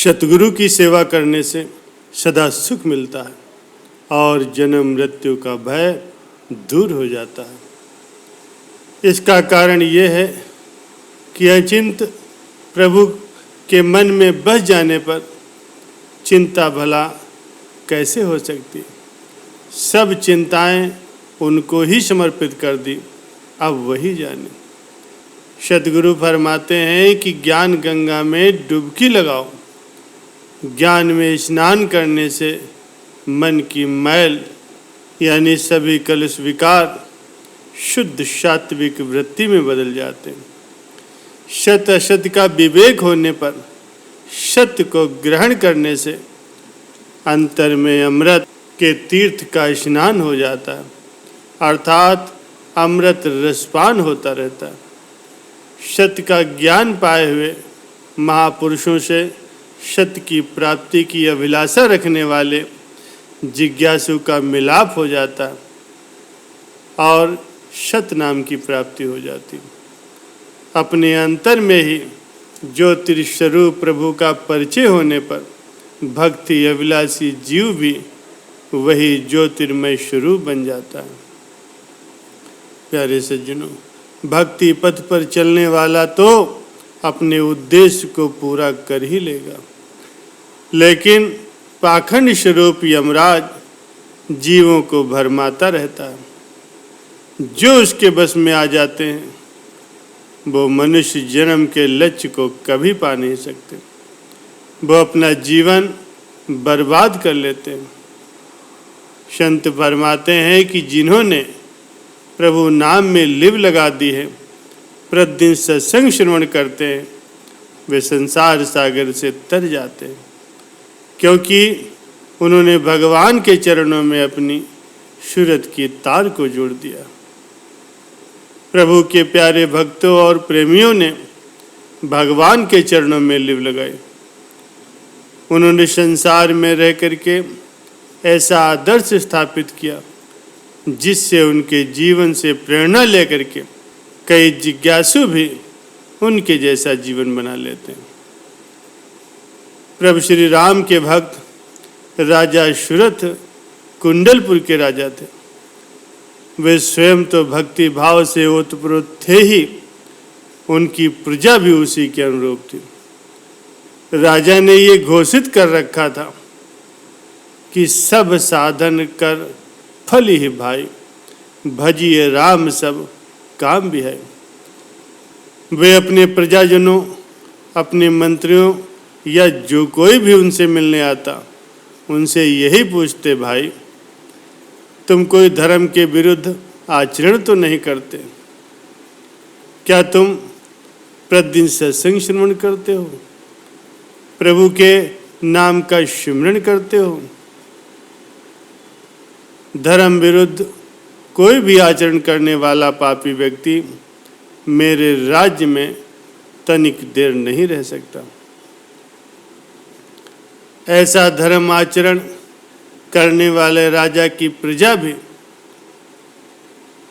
सतगुरु की सेवा करने से सदा सुख मिलता है और जन्म मृत्यु का भय दूर हो जाता है। इसका कारण ये है कि अचिंत प्रभु के मन में बस जाने पर चिंता भला कैसे हो सकती। सब चिंताएं उनको ही समर्पित कर दी, अब वही जाने। सतगुरु फरमाते हैं कि ज्ञान गंगा में डुबकी लगाओ। ज्ञान में स्नान करने से मन की मैल यानी सभी कलुष विकार शुद्ध सात्विक वृत्ति में बदल जाते हैं। सत असत का विवेक होने पर सत्य को ग्रहण करने से अंतर में अमृत के तीर्थ का स्नान हो जाता है, अर्थात अमृत रसपान होता रहता है। सत्य का ज्ञान पाए हुए महापुरुषों से सत्य की प्राप्ति की अभिलाषा रखने वाले जिज्ञासु का मिलाप हो जाता है और सत्य नाम की प्राप्ति हो जाती। अपने अंतर में ही ज्योतिर्स्वरूप प्रभु का परिचय होने पर भक्ति अभिलाषी जीव भी वही ज्योतिर्मय स्वरूप बन जाता है। प्यारे सज्जनों, भक्ति पथ पर चलने वाला तो अपने उद्देश्य को पूरा कर ही लेगा, लेकिन पाखंड स्वरूप यमराज जीवों को भरमाता रहता है। जो उसके बस में आ जाते हैं वो मनुष्य जन्म के लक्ष्य को कभी पा नहीं सकते। वो अपना जीवन बर्बाद कर लेते हैं। संत फरमाते हैं कि जिन्होंने प्रभु नाम में लिव लगा दी है, प्रतिदिन सत्संग श्रवण करते हैं, वे संसार सागर से तर जाते हैं, क्योंकि उन्होंने भगवान के चरणों में अपनी सूरत की तार को जोड़ दिया। प्रभु के प्यारे भक्तों और प्रेमियों ने भगवान के चरणों में लिव लगाई। उन्होंने संसार में रह करके ऐसा आदर्श स्थापित किया जिससे उनके जीवन से प्रेरणा लेकर के कई जिज्ञासु भी उनके जैसा जीवन बना लेते हैं। प्रभु श्री राम के भक्त राजा सुरथ कुंडलपुर के राजा थे। वे स्वयं तो भक्ति भाव से ओतप्रोत थे ही, उनकी प्रजा भी उसी के अनुरूप थी। राजा ने ये घोषित कर रखा था कि सब साधन कर फल ही भाई, भजिए राम सब काम भी है। वे अपने प्रजाजनों, अपने मंत्रियों या जो कोई भी उनसे मिलने आता, उनसे यही पूछते, भाई तुम कोई धर्म के विरुद्ध आचरण तो नहीं करते? क्या तुम प्रतिदिन सत्संग श्रवण करते हो? प्रभु के नाम का स्मरण करते हो? धर्म विरुद्ध कोई भी आचरण करने वाला पापी व्यक्ति मेरे राज्य में तनिक देर नहीं रह सकता। ऐसा धर्म आचरण करने वाले राजा की प्रजा भी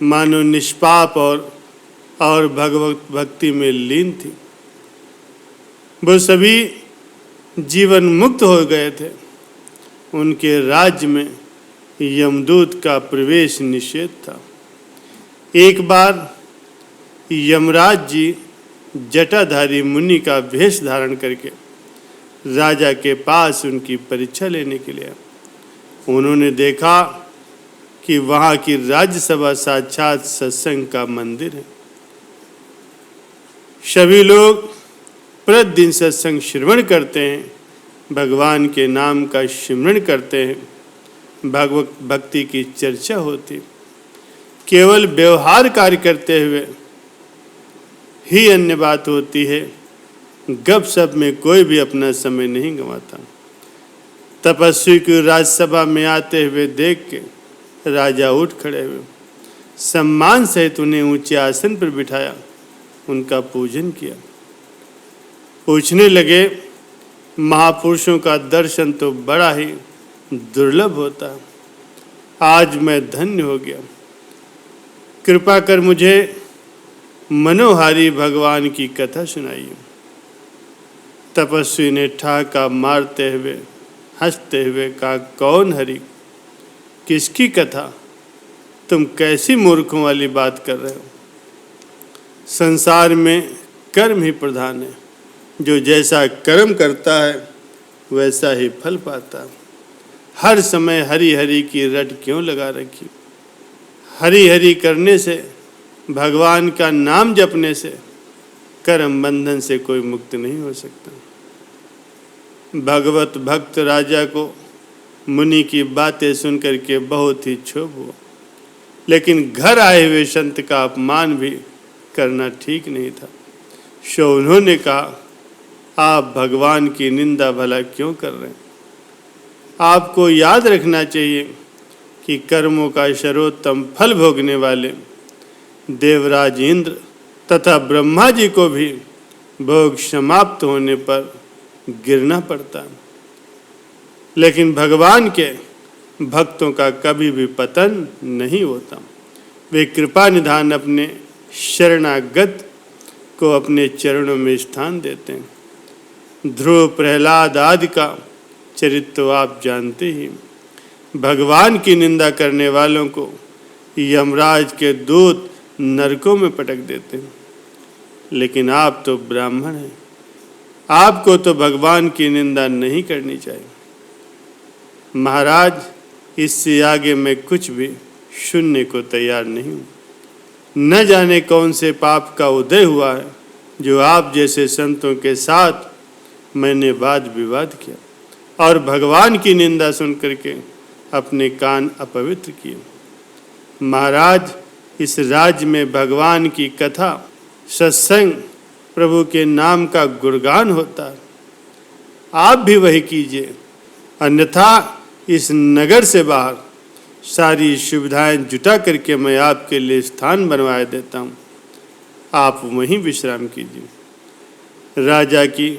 मानो निष्पाप और भगवत भक्ति में लीन थी। वो सभी जीवन मुक्त हो गए थे। उनके राज्य में यमदूत का प्रवेश निषेध था। एक बार यमराज जी जटाधारी मुनि का वेश धारण करके राजा के पास उनकी परीक्षा लेने के लिए उन्होंने देखा कि वहाँ की राज्यसभा साक्षात सत्संग का मंदिर है। सभी लोग प्रतिदिन सत्संग श्रवण करते हैं, भगवान के नाम का स्मरण करते हैं, भगवत भक्ति की चर्चा होती। केवल व्यवहार कार्य करते हुए ही अन्य बात होती है। गपशप में कोई भी अपना समय नहीं गंवाता। तपस्वी को राज्यसभा में आते हुए देख के राजा उठ खड़े हुए, सम्मान सहित उन्हें ऊंचे आसन पर बिठाया, उनका पूजन किया। पूछने लगे, महापुरुषों का दर्शन तो बड़ा ही दुर्लभ होता है। आज मैं धन्य हो गया। कृपा कर मुझे मनोहारी भगवान की कथा सुनाइए। तपस्वी ने ठहाका मारते हुए हंसते हुए कहा, कौन हरि, किसकी कथा, तुम कैसी मूर्खों वाली बात कर रहे हो। संसार में कर्म ही प्रधान है, जो जैसा कर्म करता है वैसा ही फल पाता है। हर समय हरि हरि की रट क्यों लगा रखी। हरि हरि करने से, भगवान का नाम जपने से कर्म बंधन से कोई मुक्त नहीं हो सकता। भगवत भक्त राजा को मुनि की बातें सुनकर के बहुत ही क्षोभ हुआ, लेकिन घर आए हुए संत का अपमान भी करना ठीक नहीं था। सो उन्होंने कहा, आप भगवान की निंदा भला क्यों कर रहे हैं। आपको याद रखना चाहिए कि कर्मों का सर्वोत्तम फल भोगने वाले देवराज इंद्र तथा ब्रह्मा जी को भी भोग समाप्त होने पर गिरना पड़ता है, लेकिन भगवान के भक्तों का कभी भी पतन नहीं होता। वे कृपा निधान अपने शरणागत को अपने चरणों में स्थान देते हैं। ध्रुव, प्रहलाद आदि का चरित्र आप जानते ही। भगवान की निंदा करने वालों को यमराज के दूत नरकों में पटक देते हैं, लेकिन आप तो ब्राह्मण हैं, आपको तो भगवान की निंदा नहीं करनी चाहिए। महाराज, इससे आगे मैं कुछ भी सुनने को तैयार नहीं हूँ। न जाने कौन से पाप का उदय हुआ है जो आप जैसे संतों के साथ मैंने वाद विवाद किया और भगवान की निंदा सुन करके अपने कान अपवित्र किए। महाराज, इस राज्य में भगवान की कथा, सत्संग, प्रभु के नाम का गुणगान होता है। आप भी वही कीजिए, अन्यथा इस नगर से बाहर सारी सुविधाएं जुटा करके मैं आपके लिए स्थान बनवा देता हूँ, आप वहीं विश्राम कीजिए। राजा की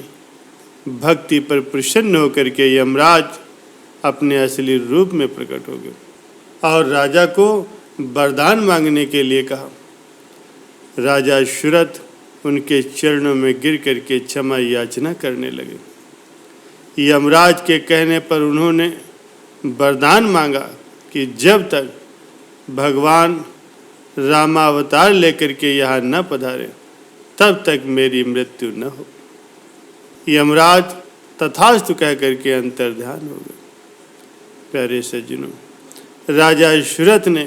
भक्ति पर प्रसन्न होकर के यमराज अपने असली रूप में प्रकट हो गए और राजा को वरदान मांगने के लिए कहा। राजा सुरथ उनके चरणों में गिर करके क्षमा याचना करने लगे। यमराज के कहने पर उन्होंने वरदान मांगा कि जब तक भगवान रामावतार लेकर के यहाँ न पधारे तब तक मेरी मृत्यु न हो। यमराज तथास्तु कह करके अंतर्ध्यान हो गए। प्यारे सज्जनों, राजा सुरथ ने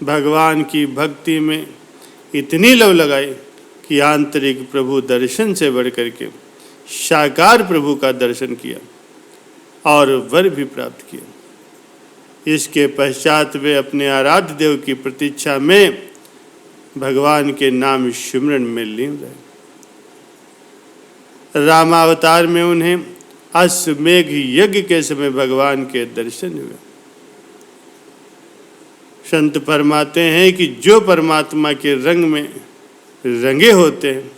भगवान की भक्ति में इतनी लव लगाई कि आंतरिक प्रभु दर्शन से बढ़ करके साकार प्रभु का दर्शन किया और वर भी प्राप्त किया। इसके पश्चात वे अपने आराध्य देव की प्रतीक्षा में भगवान के नाम सिमरन में लीन रहे। रामावतार में उन्हें अश्वमेघ यज्ञ के समय भगवान के दर्शन हुए। संत फरमाते हैं कि जो परमात्मा के रंग में रंगे होते हैं,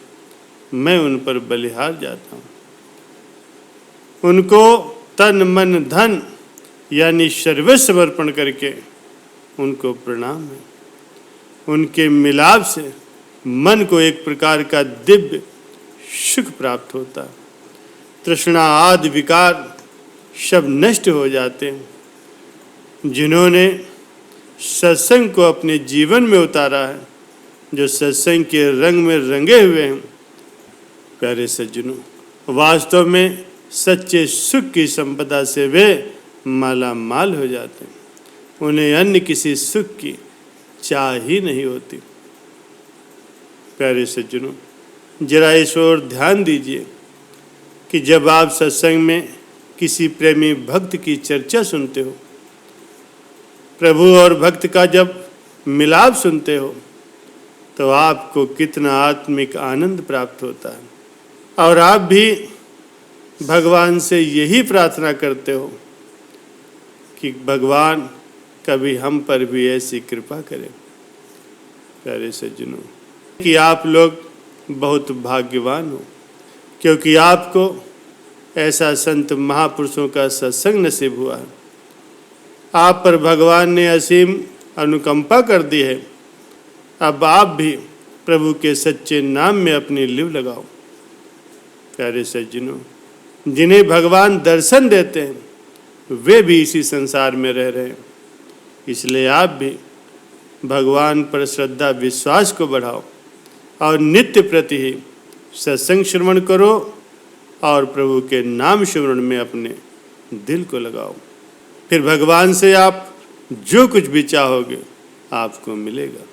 मैं उन पर बलिहार जाता हूँ। उनको तन मन धन यानी सर्वस्व समर्पण करके उनको प्रणाम है। उनके मिलाप से मन को एक प्रकार का दिव्य सुख प्राप्त होता है। तृष्णा आदि विकार सब नष्ट हो जाते हैं। जिन्होंने सत्संग को अपने जीवन में उतारा है, जो सत्संग के रंग में रंगे हुए हैं, प्यारे सज्जनों, वास्तव में सच्चे सुख की संपदा से वे माला माल हो जाते हैं। उन्हें अन्य किसी सुख की चाह ही नहीं होती। प्यारे सज्जनों, जरा इस ओर ध्यान दीजिए कि जब आप सत्संग में किसी प्रेमी भक्त की चर्चा सुनते हो, प्रभु और भक्त का जब मिलाप सुनते हो, तो आपको कितना आत्मिक आनंद प्राप्त होता है। और आप भी भगवान से यही प्रार्थना करते हो कि भगवान कभी हम पर भी ऐसी कृपा करें। प्यारे सज्जनों, कि आप लोग बहुत भाग्यवान हो, क्योंकि आपको ऐसा संत महापुरुषों का सत्संग नसीब हुआ है। आप पर भगवान ने असीम अनुकंपा कर दी है। अब आप भी प्रभु के सच्चे नाम में अपनी लिव लगाओ। प्यारे सज्जनों, जिन्हें भगवान दर्शन देते हैं वे भी इसी संसार में रह रहे हैं। इसलिए आप भी भगवान पर श्रद्धा विश्वास को बढ़ाओ और नित्य प्रति ही सत्संग श्रवण करो और प्रभु के नाम श्रवण में अपने दिल को लगाओ। फिर भगवान से आप जो कुछ भी चाहोगे आपको मिलेगा।